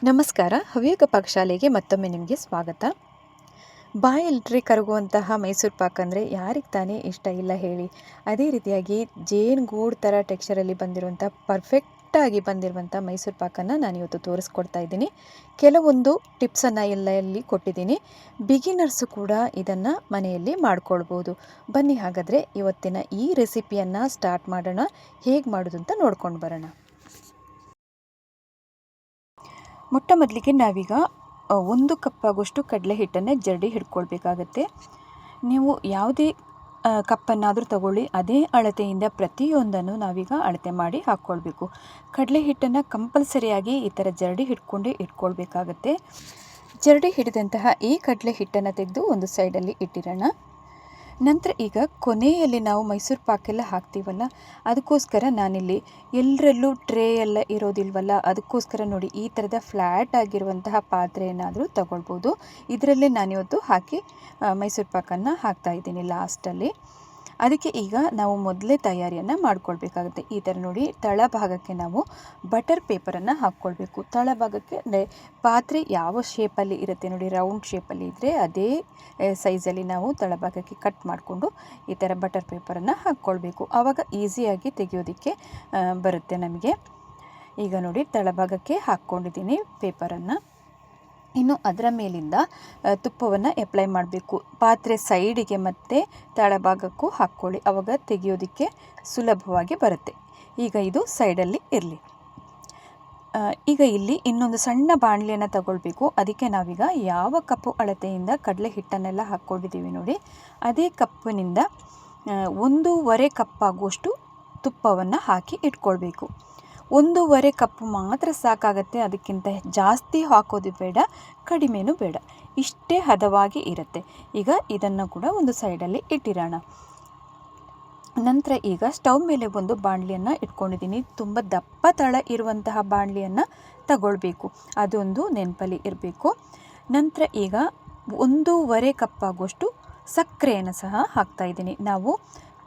ನಮಸ್ಕಾರ. ಹವ್ಯಕ ಪಾಕಶಾಲೆಗೆ ಮತ್ತೊಮ್ಮೆ ನಿಮಗೆ ಸ್ವಾಗತ. ಬಾಯಲ್ಲಿಟ್ಟರೆ ಕರಗುವಂತಹ ಮೈಸೂರು ಪಾಕ್ ಅಂದರೆ ಯಾರಿಗೆ ತಾನೇ ಇಷ್ಟ ಇಲ್ಲ ಹೇಳಿ. ಅದೇ ರೀತಿಯಾಗಿ ಜೇನುಗೂಡು ಥರ ಟೆಕ್ಸ್ಚರಲ್ಲಿ ಬಂದಿರುವಂಥ ಪರ್ಫೆಕ್ಟಾಗಿ ಬಂದಿರುವಂಥ ಮೈಸೂರು ಪಾಕನ್ನು ನಾನಿವತ್ತು ತೋರಿಸ್ಕೊಡ್ತಾ ಇದ್ದೀನಿ. ಕೆಲವೊಂದು ಟಿಪ್ಸನ್ನು ಇಲ್ಲಿ ಕೊಟ್ಟಿದ್ದೀನಿ. ಬಿಗಿನರ್ಸು ಕೂಡ ಇದನ್ನು ಮನೆಯಲ್ಲಿ ಮಾಡ್ಕೊಳ್ಬೋದು. ಬನ್ನಿ ಹಾಗಾದರೆ ಇವತ್ತಿನ ಈ ರೆಸಿಪಿಯನ್ನು ಸ್ಟಾರ್ಟ್ ಮಾಡೋಣ. ಹೇಗೆ ಮಾಡೋದು ಅಂತ ನೋಡ್ಕೊಂಡು ಬರೋಣ. ಮೊಟ್ಟ ಮೊದಲಿಗೆ ನಾವೀಗ 1 ಕಪ್ ಆಗುವಷ್ಟು ಕಡಲೆ ಹಿಟ್ಟನ್ನು ಜರಡಿ ಹಿಡ್ಕೊಳ್ಬೇಕಾಗತ್ತೆ. ನೀವು ಯಾವುದೇ ಕಪ್ಪನ್ನಾದರೂ ತಗೊಳ್ಳಿ, ಅದೇ ಅಳತೆಯಿಂದ ಪ್ರತಿಯೊಂದನ್ನು ನಾವೀಗ ಅಳತೆ ಮಾಡಿ ಹಾಕ್ಕೊಳ್ಬೇಕು. ಕಡಲೆ ಹಿಟ್ಟನ್ನು ಕಂಪಲ್ಸರಿಯಾಗಿ ಈ ಥರ ಜರಡಿ ಹಿಡ್ಕೊಂಡೇ ಇಟ್ಕೊಳ್ಬೇಕಾಗತ್ತೆ. ಜರಡಿ ಹಿಡಿದಂತಹ ಈ ಕಡಲೆ ಹಿಟ್ಟನ್ನು ತೆಗೆದು ಒಂದು ಸೈಡಲ್ಲಿ ಇಟ್ಟಿರೋಣ. ನಂತರ ಈಗ ಕೊನೆಯಲ್ಲಿ ನಾವು ಮೈಸೂರು ಪಾಕೆಲ್ಲ ಹಾಕ್ತೀವಲ್ಲ, ಅದಕ್ಕೋಸ್ಕರ ನಾನಿಲ್ಲಿ ಎಲ್ಲರಲ್ಲೂ ಟ್ರೇ ಎಲ್ಲ ಇರೋದಿಲ್ವಲ್ಲ, ಅದಕ್ಕೋಸ್ಕರ ನೋಡಿ ಈ ಥರದ ಫ್ಲ್ಯಾಟ್ ಆಗಿರುವಂತಹ ಪಾತ್ರೆ ಏನಾದರೂ ತಗೊಳ್ಬೋದು. ಇದರಲ್ಲೇ ನಾನಿವತ್ತು ಹಾಕಿ ಮೈಸೂರು ಪಾಕನ್ನು ಹಾಕ್ತಾಯಿದ್ದೀನಿ ಲಾಸ್ಟಲ್ಲಿ. ಅದಕ್ಕೆ ಈಗ ನಾವು ಮೊದಲೇ ತಯಾರಿಯನ್ನು ಮಾಡ್ಕೊಳ್ಬೇಕಾಗುತ್ತೆ. ಈ ಥರ ನೋಡಿ ತಳಭಾಗಕ್ಕೆ ನಾವು ಬಟರ್ ಪೇಪರನ್ನು ಹಾಕ್ಕೊಳ್ಬೇಕು. ತಳಭಾಗಕ್ಕೆ ಅಂದರೆ ಪಾತ್ರೆ ಯಾವ ಶೇಪಲ್ಲಿ ಇರುತ್ತೆ ನೋಡಿ, ರೌಂಡ್ ಶೇಪಲ್ಲಿ ಇದ್ದರೆ ಅದೇ ಸೈಜಲ್ಲಿ ನಾವು ತಳಭಾಗಕ್ಕೆ ಕಟ್ ಮಾಡಿಕೊಂಡು ಈ ಥರ ಬಟರ್ ಪೇಪರನ್ನು ಹಾಕ್ಕೊಳ್ಬೇಕು. ಆವಾಗ ಈಸಿಯಾಗಿ ತೆಗೆಯೋದಕ್ಕೆ ಬರುತ್ತೆ ನಮಗೆ. ಈಗ ನೋಡಿ ತಳಭಾಗಕ್ಕೆ ಹಾಕ್ಕೊಂಡಿದ್ದೀನಿ ಪೇಪರನ್ನು. ಇನ್ನು ಅದರ ಮೇಲಿಂದ ತುಪ್ಪವನ್ನು ಅಪ್ಲೈ ಮಾಡಬೇಕು. ಪಾತ್ರೆ ಸೈಡಿಗೆ ಮತ್ತು ತಳಭಾಗಕ್ಕೂ ಹಾಕ್ಕೊಳ್ಳಿ, ಆವಾಗ ತೆಗೆಯೋದಕ್ಕೆ ಸುಲಭವಾಗಿ ಬರುತ್ತೆ. ಈಗ ಇದು ಸೈಡಲ್ಲಿ ಇರಲಿ. ಈಗ ಇಲ್ಲಿ ಇನ್ನೊಂದು ಸಣ್ಣ ಬಾಣಲೆಯನ್ನು ತಗೊಳ್ಬೇಕು. ಅದಕ್ಕೆ ನಾವೀಗ ಯಾವ ಕಪ್ಪು ಅಳತೆಯಿಂದ ಕಡಲೆ ಹಿಟ್ಟನ್ನೆಲ್ಲ ಹಾಕ್ಕೊಂಡಿದ್ದೀವಿ ನೋಡಿ, ಅದೇ ಕಪ್ಪಿನಿಂದ 1.5 ಕಪ್ ಆಗುವಷ್ಟು ತುಪ್ಪವನ್ನು ಹಾಕಿ ಇಟ್ಕೊಳ್ಬೇಕು. 1.5 ಕಪ್ ಮಾತ್ರ ಸಾಕಾಗತ್ತೆ. ಅದಕ್ಕಿಂತ ಜಾಸ್ತಿ ಹಾಕೋದು ಬೇಡ, ಕಡಿಮೆನೂ ಬೇಡ, ಇಷ್ಟೇ ಹದವಾಗಿ ಇರುತ್ತೆ. ಈಗ ಇದನ್ನು ಕೂಡ ಒಂದು ಸೈಡಲ್ಲಿ ಇಟ್ಟಿರೋಣ. ನಂತರ ಈಗ ಸ್ಟವ್ ಮೇಲೆ ಒಂದು ಬಾಣಲಿಯನ್ನು ಇಟ್ಕೊಂಡಿದ್ದೀನಿ. ತುಂಬ ದಪ್ಪ ತಳ ಇರುವಂತಹ ಬಾಣಲಿಯನ್ನು ತಗೊಳ್ಬೇಕು, ಅದೊಂದು ನೆನಪಲ್ಲಿ ಇರಬೇಕು. ನಂತರ ಈಗ 1.5 ಕಪ್ ಆಗುವಷ್ಟು ಸಕ್ಕರೆಯನ್ನು ಸಹ ಹಾಕ್ತಾಯಿದ್ದೀನಿ. ನಾವು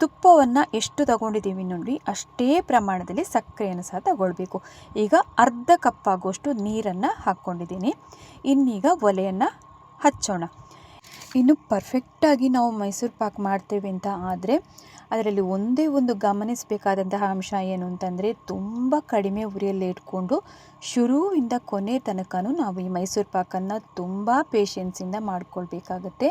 ತುಪ್ಪವನ್ನು ಎಷ್ಟು ತಗೊಂಡಿದ್ದೀವಿ ನೋಡಿ, ಅಷ್ಟೇ ಪ್ರಮಾಣದಲ್ಲಿ ಸಕ್ಕರೆಯನ್ನು ಸಹ ತಗೊಳ್ಬೇಕು. ಈಗ ಅರ್ಧ ಕಪ್ ಆಗುವಷ್ಟು ನೀರನ್ನು ಹಾಕ್ಕೊಂಡಿದ್ದೀನಿ. ಇನ್ನೀಗ ಒಲೆಯನ್ನು ಹಚ್ಚೋಣ. ಇನ್ನು ಪರ್ಫೆಕ್ಟಾಗಿ ನಾವು ಮೈಸೂರು ಪಾಕ್ ಮಾಡ್ತೇವೆ ಅಂತ ಆದರೆ ಅದರಲ್ಲಿ ಒಂದೇ ಒಂದು ಗಮನಿಸಬೇಕಾದಂತಹ ಅಂಶ ಏನು ಅಂತಂದರೆ, ತುಂಬ ಕಡಿಮೆ ಉರಿಯಲ್ಲಿ ಇಟ್ಕೊಂಡು ಶುರುವಿಂದ ಕೊನೆ ತನಕನೂ ನಾವು ಈ ಮೈಸೂರು ಪಾಕನ್ನು ತುಂಬ ಪೇಷನ್ಸಿಂದ ಮಾಡ್ಕೊಳ್ಬೇಕಾಗತ್ತೆ.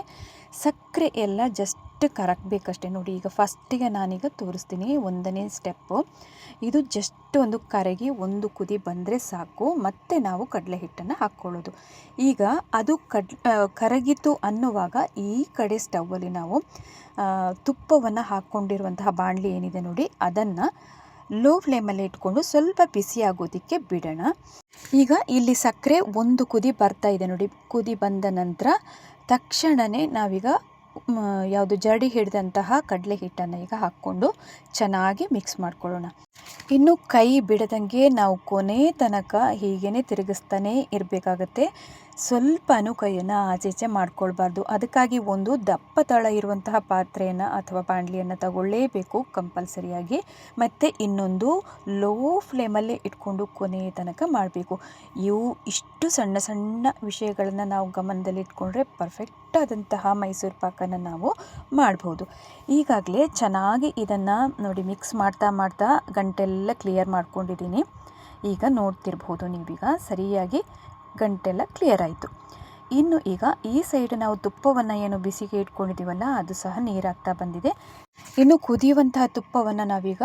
ಸಕ್ಕರೆ ಎಲ್ಲ ಜಸ್ಟ್ ಕರಗಬೇಕಷ್ಟೇ ನೋಡಿ. ಈಗ ಫಸ್ಟಿಗೆ ನಾನೀಗ ತೋರಿಸ್ತೀನಿ 1ನೇ ಸ್ಟೆಪ್ಪು. ಇದು ಜಸ್ಟ್ ಒಂದು ಕರಗಿ ಒಂದು ಕುದಿ ಬಂದರೆ ಸಾಕು, ಮತ್ತೆ ನಾವು ಕಡಲೆ ಹಿಟ್ಟನ್ನು ಹಾಕ್ಕೊಳ್ಳೋದು. ಈಗ ಅದು ಕರಗಿತು ಅನ್ನುವಾಗ ಈ ಕಡೆ ಸ್ಟವ್ವಲ್ಲಿ ನಾವು ತುಪ್ಪವನ್ನು ಹಾಕ್ಕೊಂಡಿರುವಂತಹ ಬಾಣಲಿ ಏನಿದೆ ನೋಡಿ, ಅದನ್ನು ಲೋ ಫ್ಲೇಮಲ್ಲಿ ಇಟ್ಕೊಂಡು ಸ್ವಲ್ಪ ಬಿಸಿ ಆಗೋದಕ್ಕೆ ಬಿಡೋಣ. ಈಗ ಇಲ್ಲಿ ಸಕ್ಕರೆ ಒಂದು ಕುದಿ ಬರ್ತಾ ಇದೆ ನೋಡಿ. ಕುದಿ ಬಂದ ನಂತರ ತಕ್ಷಣವೇ ನಾವೀಗ ಯಾವುದು ಜರಡಿ ಹಿಡಿದಂತಹ ಕಡಲೆ ಹಿಟ್ಟನ್ನು ಈಗ ಹಾಕ್ಕೊಂಡು ಚೆನ್ನಾಗಿ ಮಿಕ್ಸ್ ಮಾಡ್ಕೊಳ್ಳೋಣ. ಇನ್ನು ಕೈ ಬಿಡದಂಗೆ ನಾವು ಕೊನೆ ತನಕ ಹೀಗೇ ತಿರುಗಿಸ್ತಾನೆ ಇರಬೇಕಾಗತ್ತೆ. ಸ್ವಲ್ಪನೂ ಕೈಯನ್ನು ಆಚೆ ಮಾಡ್ಕೊಳ್ಬಾರ್ದು. ಅದಕ್ಕಾಗಿ ಒಂದು ದಪ್ಪ ತಳ ಇರುವಂತಹ ಪಾತ್ರೆಯನ್ನು ಅಥವಾ ಬಾಣಲಿಯನ್ನು ತಗೊಳ್ಳೇಬೇಕು ಕಂಪಲ್ಸರಿಯಾಗಿ. ಮತ್ತು ಇನ್ನೊಂದು ಲೋ ಫ್ಲೇಮಲ್ಲೇ ಇಟ್ಕೊಂಡು ಕೊನೆ ತನಕ ಮಾಡಬೇಕು. ಇಷ್ಟು ಸಣ್ಣ ಸಣ್ಣ ವಿಷಯಗಳನ್ನು ನಾವು ಗಮನದಲ್ಲಿ ಇಟ್ಕೊಂಡ್ರೆ ಪರ್ಫೆಕ್ಟಾದಂತಹ ಮೈಸೂರು ಪಾಕನ್ನು ನಾವು ಮಾಡ್ಬೋದು. ಈಗಾಗಲೇ ಚೆನ್ನಾಗಿ ಇದನ್ನು ನೋಡಿ ಮಿಕ್ಸ್ ಮಾಡ್ತಾ ಮಾಡ್ತಾ ಗಂಟೆಲ್ಲ ಕ್ಲಿಯರ್ ಮಾಡ್ಕೊಂಡಿದ್ದೀನಿ. ಈಗ ನೋಡ್ತಿರ್ಬೋದು ನೀವೀಗ ಸರಿಯಾಗಿ ಗಂಟೆಲ್ಲ ಕ್ಲಿಯರ್ ಆಯಿತು. ಇನ್ನು ಈಗ ಈ ಸೈಡ್ ನಾವು ತುಪ್ಪವನ್ನು ಏನು ಬಿಸಿಗೆ ಇಟ್ಕೊಂಡಿದ್ದೀವಲ್ಲ, ಅದು ಸಹ ನೀರಾಗ್ತಾ ಬಂದಿದೆ. ಇನ್ನು ಕುದಿಯುವಂತಹ ತುಪ್ಪವನ್ನು ನಾವೀಗ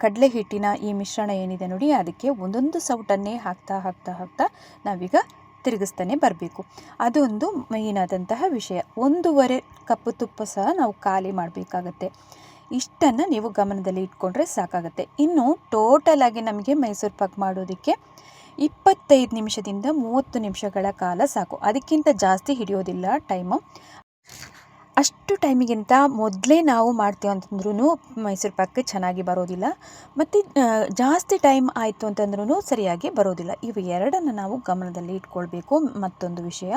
ಕಡಲೆ ಹಿಟ್ಟಿನ ಈ ಮಿಶ್ರಣ ಏನಿದೆ ನೋಡಿ, ಅದಕ್ಕೆ ಒಂದೊಂದು ಸೌಟನ್ನೇ ಹಾಕ್ತಾ ಹಾಕ್ತಾ ಹಾಕ್ತಾ ನಾವೀಗ ತಿರುಗಿಸ್ತಾನೆ ಬರಬೇಕು. ಅದೊಂದು ಮೇಯ್ನಾದಂತಹ ವಿಷಯ. 1.5 ಕಪ್ ತುಪ್ಪ ಸಹ ನಾವು ಖಾಲಿ ಮಾಡಬೇಕಾಗತ್ತೆ. ಇಷ್ಟನ್ನು ನೀವು ಗಮನದಲ್ಲಿ ಇಟ್ಕೊಂಡ್ರೆ ಸಾಕಾಗುತ್ತೆ. ಇನ್ನು ಟೋಟಲಾಗಿ ನಮಗೆ ಮೈಸೂರು ಪಾಕ್ ಮಾಡೋದಕ್ಕೆ 25 ನಿಮಿಷದಿಂದ 30 ನಿಮಿಷಗಳ ಕಾಲ ಸಾಕು. ಅದಕ್ಕಿಂತ ಜಾಸ್ತಿ ಹಿಡಿಯೋದಿಲ್ಲ ಟೈಮು. ಅಷ್ಟು ಟೈಮಿಗಿಂತ ಮೊದಲೇ ನಾವು ಮಾಡ್ತೀವಿ ಅಂತಂದ್ರೂ ಮೈಸೂರು ಪಾಕ್ ಚೆನ್ನಾಗಿ ಬರೋದಿಲ್ಲ, ಮತ್ತು ಜಾಸ್ತಿ ಟೈಮ್ ಆಯಿತು ಅಂತಂದ್ರೂ ಸರಿಯಾಗಿ ಬರೋದಿಲ್ಲ. ಇವು ಎರಡನ್ನು ನಾವು ಗಮನದಲ್ಲಿ ಇಟ್ಕೊಳ್ಬೇಕು. ಮತ್ತೊಂದು ವಿಷಯ,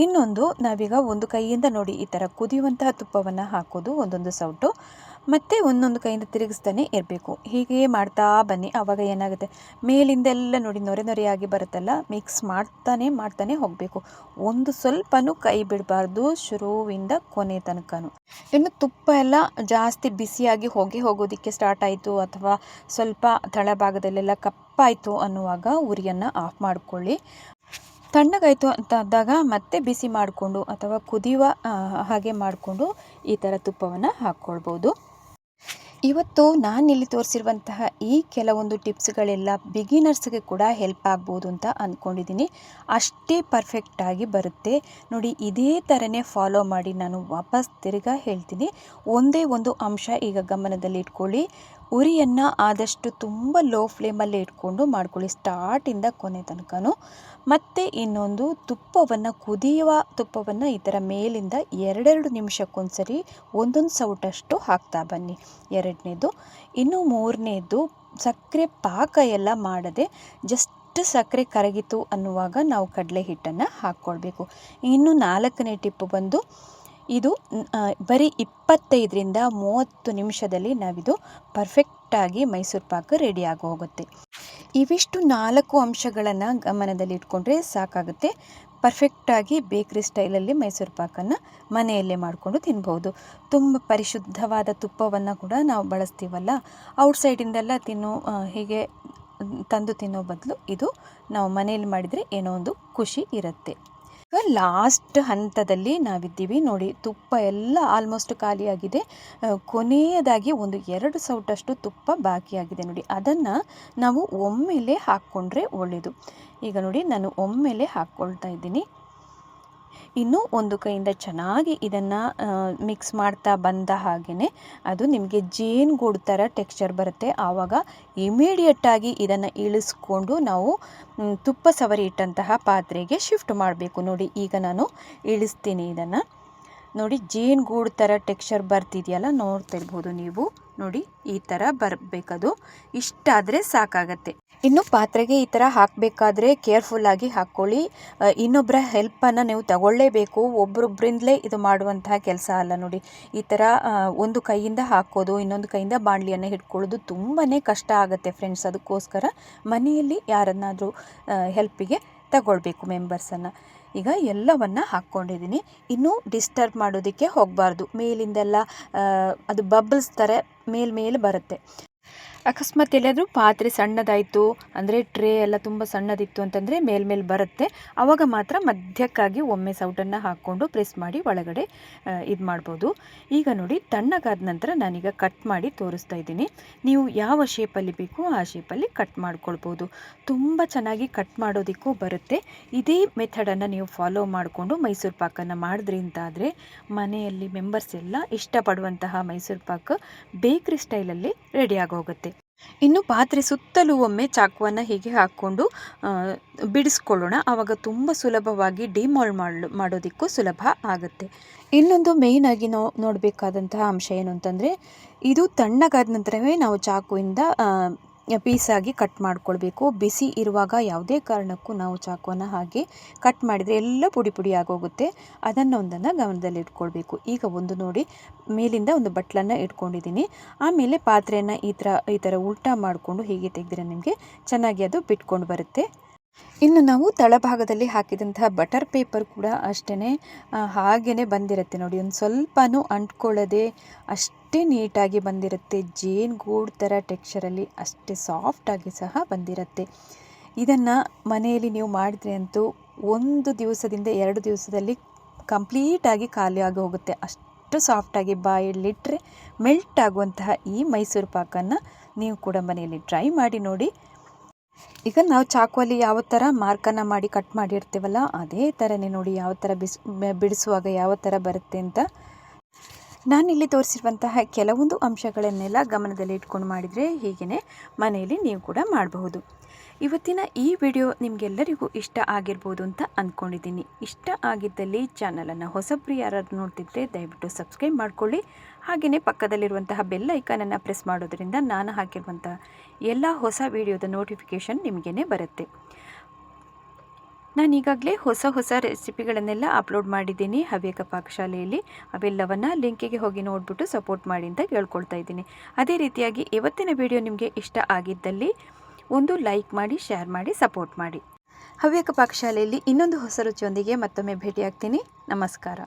ಇನ್ನೊಂದು ನಾವೀಗ ಒಂದು ಕೈಯಿಂದ ನೋಡಿ ಈ ಥರ ಕುದಿಯುವಂತಹ ತುಪ್ಪವನ್ನು ಹಾಕೋದು ಒಂದೊಂದು ಸೌಟು, ಮತ್ತು ಒಂದೊಂದು ಕೈಯಿಂದ ತಿರುಗಿಸ್ತಾನೆ ಇರಬೇಕು. ಹೀಗೆ ಮಾಡ್ತಾ ಬನ್ನಿ. ಆವಾಗ ಏನಾಗುತ್ತೆ, ಮೇಲಿಂದೆಲ್ಲ ನೋಡಿ ನೊರೆ ನೊರೆಯಾಗಿ ಬರುತ್ತಲ್ಲ, ಮಿಕ್ಸ್ ಮಾಡ್ತಾನೆ ಹೋಗಬೇಕು. ಒಂದು ಸ್ವಲ್ಪನೂ ಕೈ ಬಿಡಬಾರ್ದು ಶುರುವಿಂದ ಕೊನೆ ತನಕನೂ. ಇನ್ನು ತುಪ್ಪ ಎಲ್ಲ ಜಾಸ್ತಿ ಬಿಸಿಯಾಗಿ ಹೋಗೋದಕ್ಕೆ ಸ್ಟಾರ್ಟ್ ಆಯಿತು ಅಥವಾ ಸ್ವಲ್ಪ ತಳಭಾಗದಲ್ಲೆಲ್ಲ ಕಪ್ಪಾಯಿತು ಅನ್ನುವಾಗ ಉರಿಯನ್ನು ಆಫ್ ಮಾಡಿಕೊಳ್ಳಿ. ತಣ್ಣಗಾಯಿತು ಅಂತ ಆದಾಗ ಮತ್ತೆ ಬಿಸಿ ಮಾಡಿಕೊಂಡು ಅಥವಾ ಕುದಿಯುವ ಹಾಗೆ ಮಾಡಿಕೊಂಡು ಈ ಥರ ತುಪ್ಪವನ್ನು ಹಾಕ್ಕೊಳ್ಬೋದು. ಇವತ್ತು ನಾನಿಲ್ಲಿ ತೋರಿಸಿರುವಂತಹ ಈ ಕೆಲವೊಂದು ಟಿಪ್ಸ್ಗಳೆಲ್ಲ ಬಿಗಿನರ್ಸ್ಗೆ ಕೂಡ ಹೆಲ್ಪ್ ಆಗ್ಬೋದು ಅಂತ ಅಂದ್ಕೊಂಡಿದ್ದೀನಿ. ಅಷ್ಟೇ ಪರ್ಫೆಕ್ಟಾಗಿ ಬರುತ್ತೆ ನೋಡಿ. ಇದೇ ಥರನೇ ಫಾಲೋ ಮಾಡಿ. ನಾನು ವಾಪಸ್ ತಿರ್ಗಾ ಹೇಳ್ತೀನಿ, ಒಂದೇ ಒಂದು ಅಂಶ ಈಗ ಗಮನದಲ್ಲಿ ಇಟ್ಕೊಳ್ಳಿ. ಉರಿಯನ್ನು ಆದಷ್ಟು ತುಂಬ ಲೋ ಫ್ಲೇಮಲ್ಲೇ ಇಟ್ಕೊಂಡು ಮಾಡ್ಕೊಳ್ಳಿ ಸ್ಟಾರ್ಟಿಂದ ಕೊನೆ ತನಕನೂ. ಮತ್ತು ಇನ್ನೊಂದು, ಕುದಿಯುವ ತುಪ್ಪವನ್ನು ಈ ಥರ ಮೇಲಿಂದ 2 ನಿಮಿಷಕ್ಕೊಂದ್ಸರಿ ಒಂದೊಂದು ಸೌಟಷ್ಟು ಹಾಕ್ತಾ ಬನ್ನಿ. 2ನೇದು. ಇನ್ನು 3ನೇದು, ಸಕ್ಕರೆ ಪಾಕ ಎಲ್ಲ ಮಾಡದೆ ಜಸ್ಟ್ ಸಕ್ಕರೆ ಕರಗಿತು ಅನ್ನುವಾಗ ನಾವು ಕಡಲೆ ಹಿಟ್ಟನ್ನು ಹಾಕ್ಕೊಳ್ಬೇಕು. ಇನ್ನು 4ನೇ ಟಿಪ್ಪು ಬಂದು, ಇದು ಬರೀ 25ರಿಂದ 30 ನಿಮಿಷದಲ್ಲಿ ನಾವಿದು ಪರ್ಫೆಕ್ಟಾಗಿ ಮೈಸೂರು ಪಾಕ ರೆಡಿ ಆಗಿ ಹೋಗುತ್ತೆ. ಇವಿಷ್ಟು 4 ಅಂಶಗಳನ್ನು ಗಮನದಲ್ಲಿ ಇಟ್ಕೊಂಡ್ರೆ ಸಾಕಾಗುತ್ತೆ. ಪರ್ಫೆಕ್ಟಾಗಿ ಬೇಕ್ರಿ ಸ್ಟೈಲಲ್ಲಿ ಮೈಸೂರು ಪಾಕನ್ನು ಮನೆಯಲ್ಲೇ ಮಾಡಿಕೊಂಡು ತಿನ್ಬೋದು. ತುಂಬ ಪರಿಶುದ್ಧವಾದ ತುಪ್ಪವನ್ನು ಕೂಡ ನಾವು ಬಳಸ್ತೀವಲ್ಲ, ಔಟ್ಸೈಡಿಂದೆಲ್ಲ ಹೀಗೆ ತಂದು ತಿನ್ನೋ ಬದಲು ಇದು ನಾವು ಮನೆಯಲ್ಲಿ ಮಾಡಿದರೆ ಏನೋ ಒಂದು ಖುಷಿ ಇರುತ್ತೆ. ಈಗ ಲಾಸ್ಟ್ ಹಂತದಲ್ಲಿ ನಾವಿದ್ದೀವಿ ನೋಡಿ. ತುಪ್ಪ ಎಲ್ಲ ಆಲ್ಮೋಸ್ಟ್ ಖಾಲಿಯಾಗಿದೆ. ಕೊನೆಯದಾಗಿ ಒಂದು 2 ಸೌಟಷ್ಟು ತುಪ್ಪ ಬಾಕಿಯಾಗಿದೆ ನೋಡಿ. ಅದನ್ನು ನಾವು ಒಮ್ಮೆಲೆ ಹಾಕ್ಕೊಂಡ್ರೆ ಒಳ್ಳೆಯದು. ಈಗ ನೋಡಿ, ನಾನು ಒಮ್ಮೆಲೆ ಹಾಕ್ಕೊಳ್ತಾ ಇದ್ದೀನಿ. ಇನ್ನು ಒಂದು ಕೈಯಿಂದ ಚೆನ್ನಾಗಿ ಇದನ್ನು ಮಿಕ್ಸ್ ಮಾಡ್ತಾ ಬಂದ ಹಾಗೆಯೇ ಅದು ನಿಮಗೆ ಜೇನುಗೂಡು ಥರ ಟೆಕ್ಸ್ಚರ್ ಬರುತ್ತೆ. ಆವಾಗ ಇಮಿಡಿಯೇಟಾಗಿ ಇದನ್ನು ಇಳಿಸ್ಕೊಂಡು ನಾವು ತುಪ್ಪ ಸವರಿ ಇಟ್ಟಂತಹ ಪಾತ್ರೆಗೆ ಶಿಫ್ಟ್ ಮಾಡಬೇಕು. ನೋಡಿ, ಈಗ ನಾನು ಇಳಿಸ್ತೀನಿ ಇದನ್ನು. ನೋಡಿ, ಜೇನುಗೂಡು ಥರ ಟೆಕ್ಸ್ಚರ್ ಬರ್ತಿದೆಯಲ್ಲ, ನೋಡ್ತಾ ಇರ್ಬೋದು ನೀವು. ನೋಡಿ, ಈ ಥರ ಬರಬೇಕದು. ಇಷ್ಟಾದರೆ ಸಾಕಾಗತ್ತೆ. ಇನ್ನು ಪಾತ್ರೆಗೆ ಈ ಥರ ಹಾಕಬೇಕಾದ್ರೆ ಕೇರ್ಫುಲ್ಲಾಗಿ ಹಾಕ್ಕೊಳ್ಳಿ. ಇನ್ನೊಬ್ಬರ ಹೆಲ್ಪನ್ನು ನೀವು ತಗೊಳ್ಳೇಬೇಕು. ಒಬ್ಬರೊಬ್ಬರಿಂದಲೇ ಇದು ಮಾಡುವಂತಹ ಕೆಲಸ ಅಲ್ಲ ನೋಡಿ. ಈ ಥರ ಒಂದು ಕೈಯಿಂದ ಹಾಕೋದು, ಇನ್ನೊಂದು ಕೈಯಿಂದ ಬಾಣಲಿಯನ್ನು ಹಿಡ್ಕೊಳ್ಳೋದು ತುಂಬಾ ಕಷ್ಟ ಆಗುತ್ತೆ ಫ್ರೆಂಡ್ಸ್. ಅದಕ್ಕೋಸ್ಕರ ಮನೆಯಲ್ಲಿ ಯಾರನ್ನಾದರೂ ಹೆಲ್ಪಿಗೆ ತಗೊಳ್ಬೇಕು ಮೆಂಬರ್ಸನ್ನು. ಈಗ ಎಲ್ಲವನ್ನು ಹಾಕ್ಕೊಂಡಿದ್ದೀನಿ. ಇನ್ನೂ ಡಿಸ್ಟರ್ಬ್ ಮಾಡೋದಕ್ಕೆ ಹೋಗಬಾರ್ದು. ಮೇಲಿಂದೆಲ್ಲ ಅದು ಬಬಲ್ಸ್ ಥರ ಮೇಲೆ ಬರುತ್ತೆ. ಅಕಸ್ಮಾತ್ ಎಲ್ಲಾದರೂ ಪಾತ್ರೆ ಸಣ್ಣದಾಯಿತು ಅಂದರೆ, ಟ್ರೇ ಎಲ್ಲ ತುಂಬ ಸಣ್ಣದಿತ್ತು ಅಂತಂದರೆ ಮೇಲ್ಮೇಲೆ ಬರುತ್ತೆ. ಆವಾಗ ಮಾತ್ರ ಮಧ್ಯಕ್ಕಾಗಿ ಒಮ್ಮೆ ಸೌಟನ್ನು ಹಾಕ್ಕೊಂಡು ಪ್ರೆಸ್ ಮಾಡಿ ಒಳಗಡೆ ಇದು ಮಾಡ್ಬೋದು. ಈಗ ನೋಡಿ, ತಣ್ಣಗಾದ ನಂತರ ನಾನೀಗ ಕಟ್ ಮಾಡಿ ತೋರಿಸ್ತಾ ಇದ್ದೀನಿ. ನೀವು ಯಾವ ಶೇಪಲ್ಲಿ ಬೇಕೋ ಆ ಶೇಪಲ್ಲಿ ಕಟ್ ಮಾಡ್ಕೊಳ್ಬೋದು. ತುಂಬ ಚೆನ್ನಾಗಿ ಕಟ್ ಮಾಡೋದಕ್ಕೂ ಬರುತ್ತೆ. ಇದೇ ಮೆಥಡನ್ನು ನೀವು ಫಾಲೋ ಮಾಡಿಕೊಂಡು ಮೈಸೂರು ಪಾಕನ್ನು ಮಾಡಿದ್ರಿ ಅಂತಾದರೆ ಮನೆಯಲ್ಲಿ ಮೆಂಬರ್ಸ್ ಎಲ್ಲ ಇಷ್ಟಪಡುವಂತಹ ಮೈಸೂರು ಪಾಕ ಬೇಕ್ರಿ ಸ್ಟೈಲಲ್ಲಿ ರೆಡಿಯಾಗಿ ಹೋಗುತ್ತೆ. ಇನ್ನು ಪಾತ್ರೆ ಸುತ್ತಲೂ ಒಮ್ಮೆ ಚಾಕುವನ್ನು ಹೀಗೆ ಹಾಕ್ಕೊಂಡು ಬಿಡಿಸ್ಕೊಳ್ಳೋಣ. ಆವಾಗ ತುಂಬ ಸುಲಭವಾಗಿ ಡಿಮಾಲ್ಡ್ ಮಾಡೋದಕ್ಕೂ ಸುಲಭ ಆಗುತ್ತೆ. ಇನ್ನೊಂದು ಮೇಯ್ನಾಗಿ ನಾವು ನೋಡಬೇಕಾದಂತಹ ಅಂಶ ಏನು ಅಂತಂದರೆ, ಇದು ತಣ್ಣಗಾದ ನಂತರವೇ ನಾವು ಚಾಕುವಿಂದ ಪೀಸಾಗಿ ಕಟ್ ಮಾಡ್ಕೊಳ್ಬೇಕು. ಬಿಸಿ ಇರುವಾಗ ಯಾವುದೇ ಕಾರಣಕ್ಕೂ ನಾವು ಚಾಕುವನ್ನು ಹಾಗೆ ಕಟ್ ಮಾಡಿದರೆ ಎಲ್ಲ ಪುಡಿ ಪುಡಿ ಆಗೋಗುತ್ತೆ. ಒಂದನ್ನು ಗಮನದಲ್ಲಿ ಇಟ್ಕೊಳ್ಬೇಕು. ಈಗ ಒಂದು ನೋಡಿ, ಮೇಲಿಂದ ಒಂದು ಬಟ್ಲನ್ನು ಇಟ್ಕೊಂಡಿದ್ದೀನಿ. ಆಮೇಲೆ ಪಾತ್ರೆಯನ್ನು ಈ ಥರ ಉಲ್ಟಾ ಮಾಡಿಕೊಂಡು ಹೀಗೆ ತೆಗೆದ್ರೆ ನಿಮಗೆ ಚೆನ್ನಾಗಿ ಅದು ಬಿಟ್ಕೊಂಡು ಬರುತ್ತೆ. ಇನ್ನು ನಾವು ತಳಭಾಗದಲ್ಲಿ ಹಾಕಿದಂತಹ ಬಟರ್ ಪೇಪರ್ ಕೂಡ ಅಷ್ಟೇ ಹಾಗೇ ಬಂದಿರುತ್ತೆ ನೋಡಿ. ಒಂದು ಸ್ವಲ್ಪನೂ ಅಂಟ್ಕೊಳ್ಳದೆ ಅಷ್ಟೇ ನೀಟಾಗಿ ಬಂದಿರುತ್ತೆ. ಜೇನುಗೂಡು ಥರ ಟೆಕ್ಸ್ಚರಲ್ಲಿ ಅಷ್ಟೇ ಸಾಫ್ಟಾಗಿ ಸಹ ಬಂದಿರುತ್ತೆ. ಇದನ್ನು ಮನೆಯಲ್ಲಿ ನೀವು ಮಾಡಿದ್ರೆ ಅಂತೂ 1 ದಿವಸದಿಂದ 2 ದಿವಸದಲ್ಲಿ ಕಂಪ್ಲೀಟಾಗಿ ಖಾಲಿಯಾಗಿ ಹೋಗುತ್ತೆ. ಅಷ್ಟು ಸಾಫ್ಟಾಗಿ ಬಾಯಲ್ಲಿಟ್ಟರೆ ಮೆಲ್ಟ್ ಆಗುವಂತಹ ಈ ಮೈಸೂರು ಪಾಕನ್ನು ನೀವು ಕೂಡ ಮನೆಯಲ್ಲಿ ಟ್ರೈ ಮಾಡಿ ನೋಡಿ. ಈಗ ನಾವು ಚಾಕುವಲ್ಲಿ ಯಾವ ಥರ ಮಾರ್ಕನ್ನು ಮಾಡಿ ಕಟ್ ಮಾಡಿರ್ತೀವಲ್ಲ, ಅದೇ ಥರನೇ ನೋಡಿ ಯಾವ ಥರ ಬಿಡಿಸುವಾಗ ಯಾವ ಥರ ಬರುತ್ತೆ ಅಂತ. ನಾನಿಲ್ಲಿ ತೋರಿಸಿರುವಂತಹ ಕೆಲವೊಂದು ಅಂಶಗಳನ್ನೆಲ್ಲ ಗಮನದಲ್ಲಿ ಇಟ್ಕೊಂಡು ಮಾಡಿದರೆ ಹೀಗೇ ಮನೆಯಲ್ಲಿ ನೀವು ಕೂಡ ಮಾಡಬಹುದು. ಇವತ್ತಿನ ಈ ವಿಡಿಯೋ ನಿಮಗೆಲ್ಲರಿಗೂ ಇಷ್ಟ ಆಗಿರ್ಬೋದು ಅಂತ ಅಂದ್ಕೊಂಡಿದ್ದೀನಿ. ಇಷ್ಟ ಆಗಿದ್ದಲ್ಲಿ ಚಾನಲನ್ನು ಹೊಸಬ್ರು ಯಾರಾದರೂ ನೋಡ್ತಿದ್ರೆ ದಯವಿಟ್ಟು ಸಬ್ಸ್ಕ್ರೈಬ್ ಮಾಡ್ಕೊಳ್ಳಿ. ಹಾಗೆಯೇ ಪಕ್ಕದಲ್ಲಿರುವಂತಹ ಬೆಲ್ ಐಕಾನನ್ನು ಪ್ರೆಸ್ ಮಾಡೋದ್ರಿಂದ ನಾನು ಹಾಕಿರುವಂತಹ ಎಲ್ಲ ಹೊಸ ವಿಡಿಯೋದ ನೋಟಿಫಿಕೇಷನ್ ನಿಮಗೇ ಬರುತ್ತೆ. ನಾನು ಈಗಾಗಲೇ ಹೊಸ ರೆಸಿಪಿಗಳನ್ನೆಲ್ಲ ಅಪ್ಲೋಡ್ ಮಾಡಿದ್ದೀನಿ ಹವ್ಯಕ ಪಾಕಶಾಲೆಯಲ್ಲಿ. ಅವೆಲ್ಲವನ್ನು ಲಿಂಕಿಗೆ ಹೋಗಿ ನೋಡಿಬಿಟ್ಟು ಸಪೋರ್ಟ್ ಮಾಡಿ ಅಂತ ಕೇಳ್ಕೊಳ್ತಾ ಇದ್ದೀನಿ. ಅದೇ ರೀತಿಯಾಗಿ ಇವತ್ತಿನ ವಿಡಿಯೋ ನಿಮಗೆ ಇಷ್ಟ ಆಗಿದ್ದಲ್ಲಿ ಒಂದು ಲೈಕ್ ಮಾಡಿ, ಶೇರ್ ಮಾಡಿ, ಸಪೋರ್ಟ್ ಮಾಡಿ. ಹವ್ಯಕ ಪಾಕಶಾಲೆಯಲ್ಲಿ ಇನ್ನೊಂದು ಹೊಸ ರುಚಿಯೊಂದಿಗೆ ಮತ್ತೊಮ್ಮೆ ಭೇಟಿಯಾಗ್ತೀನಿ. ನಮಸ್ಕಾರ.